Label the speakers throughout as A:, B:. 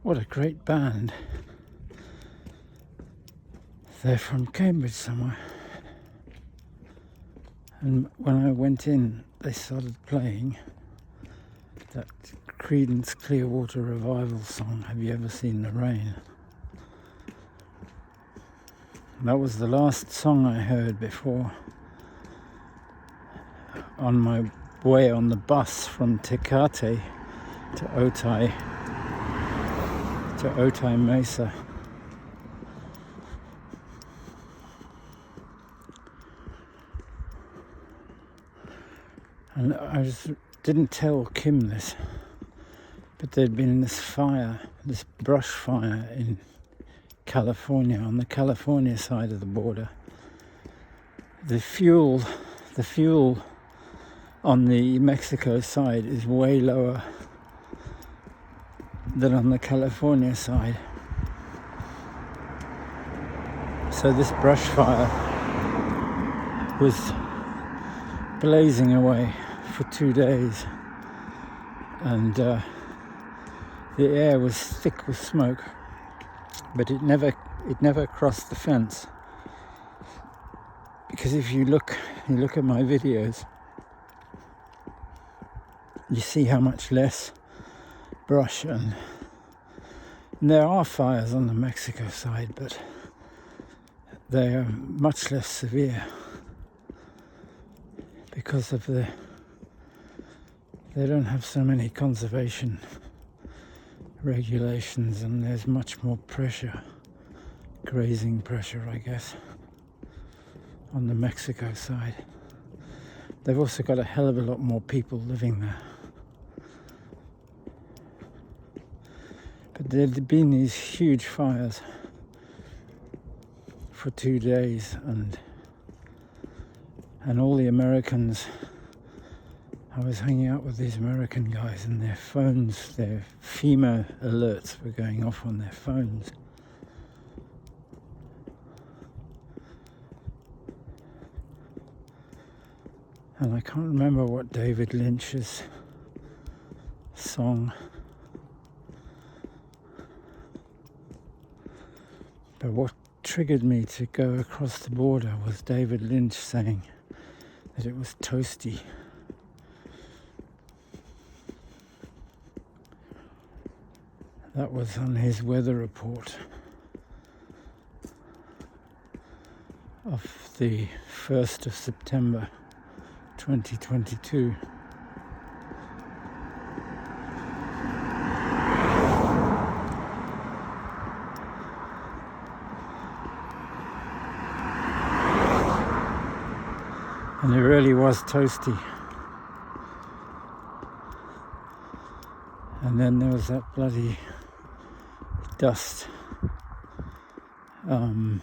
A: What a great band. They're from Cambridge somewhere. And when I went in, they started playing that Creedence Clearwater Revival song, Have You Ever Seen the Rain? That was the last song I heard before on my way on the bus from Tecate to Otay Mesa. And I just didn't tell Kim this, but there'd been this brush fire in California, on the California side of the border. The fuel on the Mexico side is way lower than on the California side. So this brush fire was blazing away for 2 days, and the air was thick with smoke, but it never crossed the fence. Because if you look at my videos, you see how much less brush, and there are fires on the Mexico side, but they are much less severe because of they don't have so many conservation regulations, and there's much more pressure, grazing pressure, I guess, on the Mexico side. They've also got a hell of a lot more people living there. But there'd been these huge fires for 2 days, and all the Americans, I was hanging out with these American guys, and their phones, their FEMA alerts were going off on their phones. And I can't remember what David Lynch's song, but what triggered me to go across the border was David Lynch saying that it was toasty. That was on his weather report of the 1st of September 2022. And it really was toasty. And then there was that bloody dust, that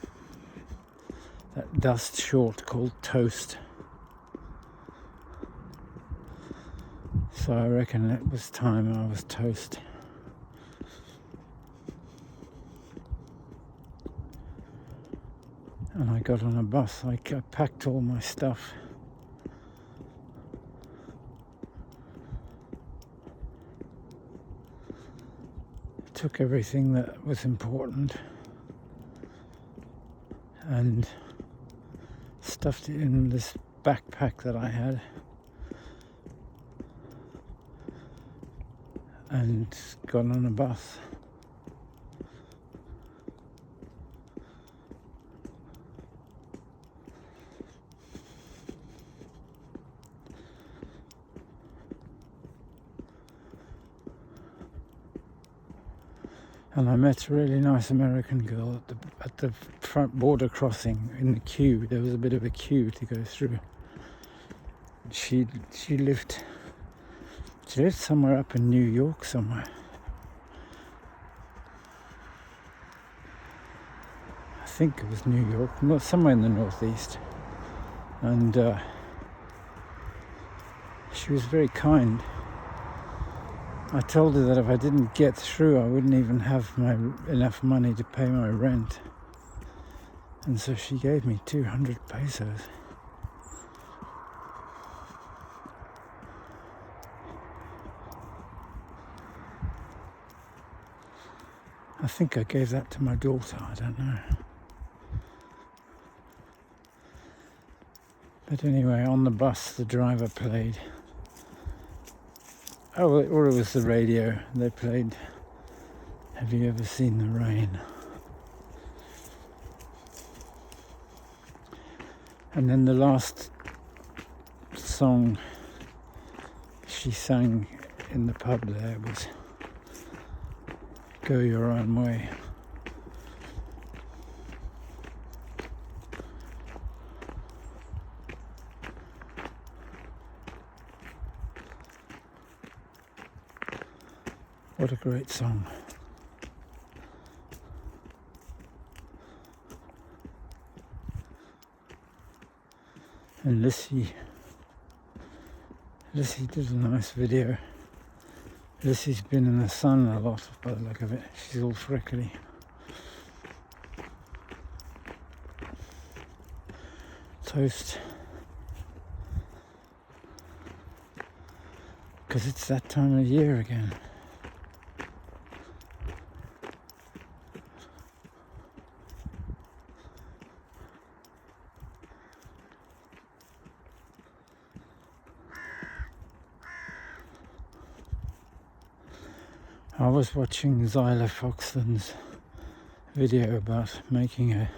A: dust short called Toast. So I reckon it was time I was toast. And I got on a bus. I packed all my stuff. Took everything that was important and stuffed it in this backpack that I had, and got on a bus. And I met a really nice American girl at the front border crossing in the queue. There was a bit of a queue to go through. She lived somewhere up in New York somewhere. I think it was New York, somewhere in the northeast. And she was very kind. I told her that if I didn't get through, I wouldn't even have enough money to pay my rent. And so she gave me 200 pesos. I think I gave that to my daughter, I don't know. But anyway, on the bus, the driver played. Oh, or it was the radio. They played Have You Ever Seen the Rain? And then the last song she sang in the pub there was Go Your Own Way. What a great song. And Lissy did a nice video. Lissy's been in the sun a lot by the look of it. She's all freckly. Toast. Because it's that time of year again. I was watching Zyla Foxland's video about making a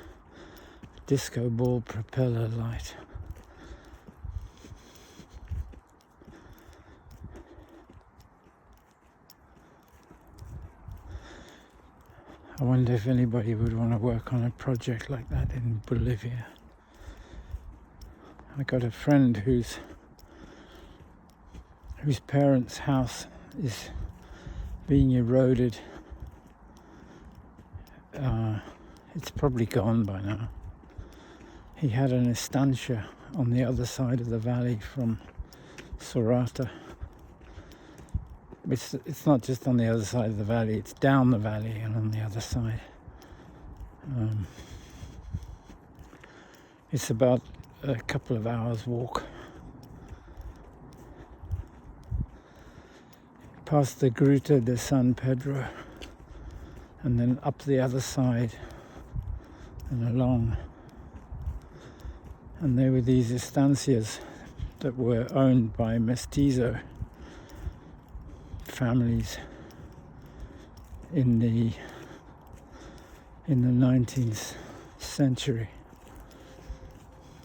A: disco ball propeller light. I wonder if anybody would want to work on a project like that in Bolivia. I got a friend whose parents' house is being eroded. It's probably gone by now. He had an estancia on the other side of the valley from Sorata. It's not just on the other side of the valley, it's down the valley and on the other side. It's about a couple of hours walk. Past the Gruta de San Pedro and then up the other side and along. And there were these estancias that were owned by mestizo families in the 19th century.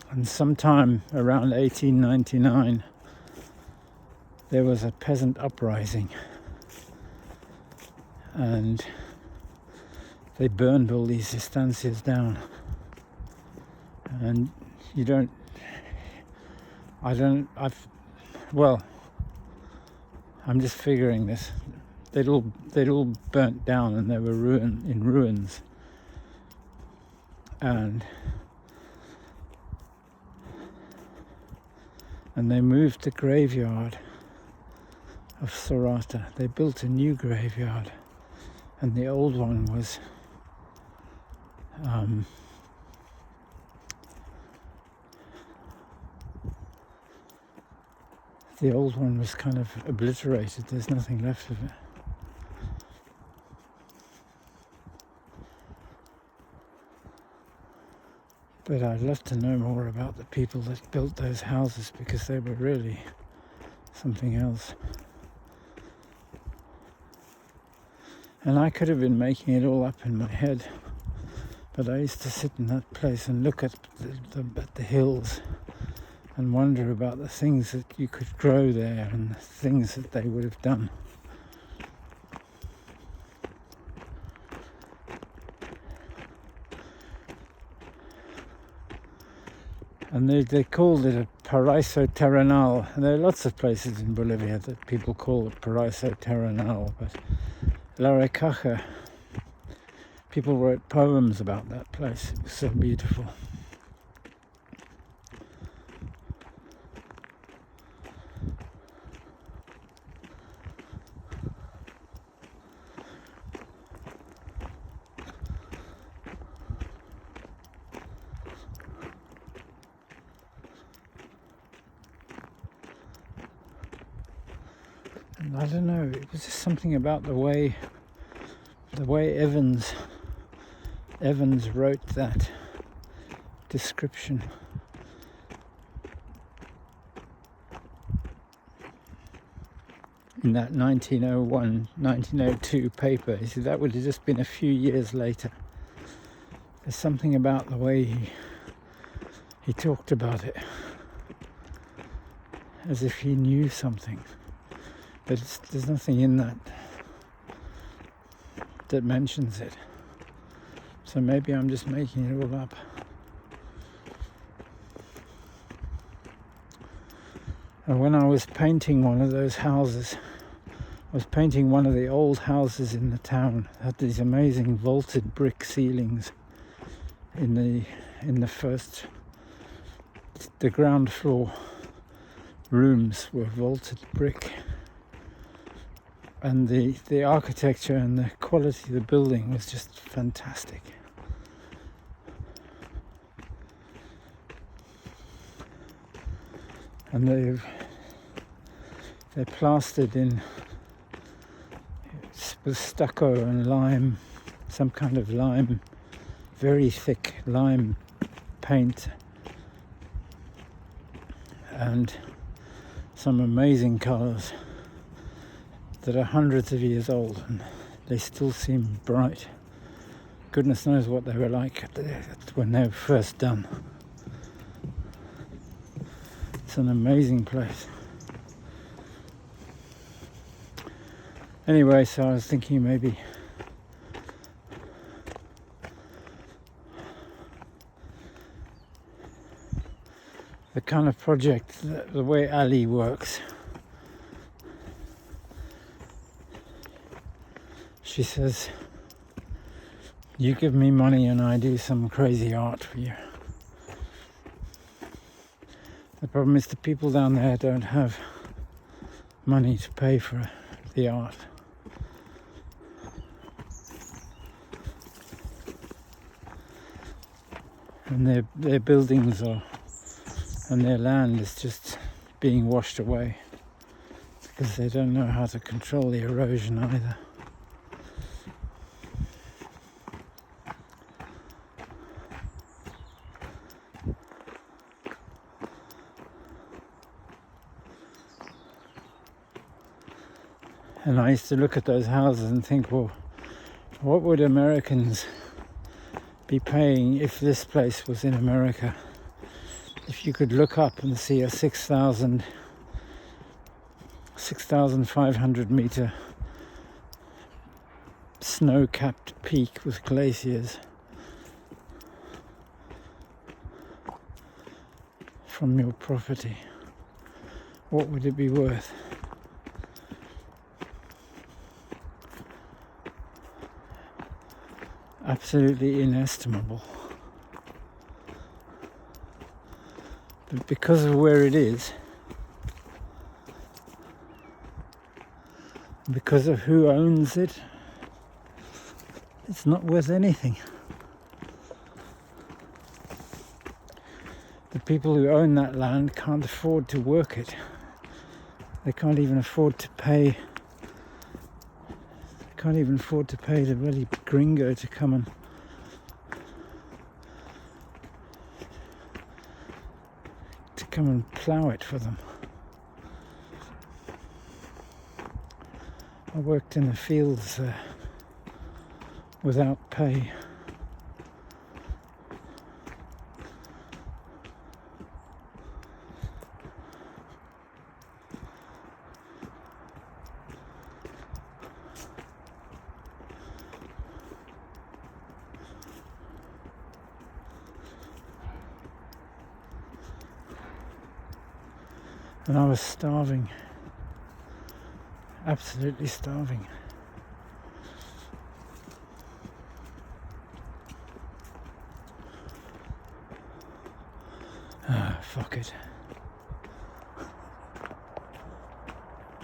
A: And sometime around 1899 there was a peasant uprising and they burned all these estancias down. And I'm just figuring this. They'd all burnt down and they were in ruins. And they moved the graveyard of Sorata. They built a new graveyard, and the old one was kind of obliterated. There's nothing left of it. But I'd love to know more about the people that built those houses, because they were really something else. And I could have been making it all up in my head, but I used to sit in that place and look at the hills and wonder about the things that you could grow there and the things that they would have done. And they called it a paraíso terrenal. And there are lots of places in Bolivia that people call it paraíso terrenal, but Larecaja, people wrote poems about that place. It was so beautiful. And I don't know, it was just something about the way the way Evans wrote that description. In that 1902 paper, you see, that would have just been a few years later. There's something about the way he talked about it, as if he knew something, but there's nothing in that mentions it. So maybe I'm just making it all up. And when I was painting one of those houses, I was painting one of the old houses in the town. It had these amazing vaulted brick ceilings in the ground floor rooms were vaulted brick, and the architecture and the quality of the building was just fantastic. And they're plastered in with stucco and lime, some kind of lime, very thick lime paint, and some amazing colours that are hundreds of years old, and they still seem bright. Goodness knows what they were like when they were first done. It's an amazing place. Anyway, so I was thinking maybe the kind of project, the way Ali works. She says, you give me money and I do some crazy art for you. The problem is the people down there don't have money to pay for the art. And their buildings and their land is just being washed away because they don't know how to control the erosion either. And I used to look at those houses and think, well, what would Americans be paying if this place was in America? If you could look up and see a 6,500 meter snow-capped peak with glaciers from your property, what would it be worth? Absolutely inestimable. But because of where it is, because of who owns it, it's not worth anything. The people who own that land can't afford to work it. They can't even afford to pay. Can't even afford to pay the bloody gringo to come and plough it for them. I worked in the fields without pay. And I was starving, absolutely starving. Fuck it.